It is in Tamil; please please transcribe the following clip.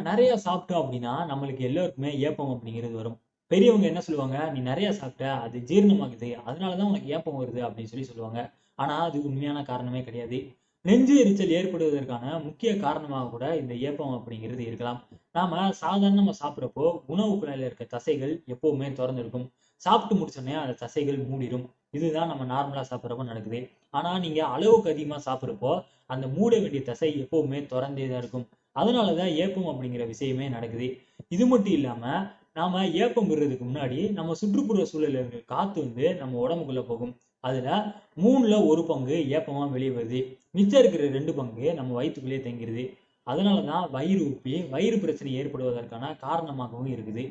நிறைய சாப்பிட்டோம் அப்படின்னா நம்மளுக்கு எல்லாருக்குமே ஏப்பம் அப்படிங்கிறது வரும். பெரியவங்க என்ன சொல்லுவாங்க, நீ நிறைய சாப்பிட்ட அது ஜீரணமாகுது அதனாலதான் உனக்கு ஏப்பம் வருது அப்படின்னு சொல்லுவாங்க. ஆனா அது உண்மையான காரணமே கிடையாது. நெஞ்சு எரிச்சல் ஏற்படுவதற்கான முக்கிய காரணமாக கூட இந்த ஏப்பம் அப்படிங்கிறது இருக்கலாம். நாம சாதாரணமா சாப்பிட்றப்போ உணவு குழாயில இருக்க தசைகள் எப்பவுமே திறந்து இருக்கும். சாப்பிட்டு முடிச்சோடனே அந்த தசைகள் மூடிடும். இதுதான் நம்ம நார்மலா சாப்பிட்றப்போ நடக்குது. ஆனா நீங்க அளவுக்கு அதிகமா சாப்பிட்றப்போ அந்த மூட வேண்டிய தசை எப்பவுமே திறந்தே தான் இருக்கும். அதனாலதான் ஏப்பம் அப்படிங்கிற விஷயமே நடக்குது. இது மட்டும் இல்லாம நாம ஏப்பம் விடுறதுக்கு முன்னாடி நம்ம சுற்றுப்புற சூழல்ல இருக்க காத்து நம்ம உடம்புக்குள்ள போகும். அதுல 1/3 ஏப்பமா வெளியே வருது. மிச்சம் இருக்கிற 2 பங்கு நம்ம வயிற்றுக்குள்ளேயே தங்கிருது. அதனாலதான் வயிறு உப்பி வயிறு பிரச்சனை ஏற்படுவதற்கான காரணமாகவும் இருக்குது.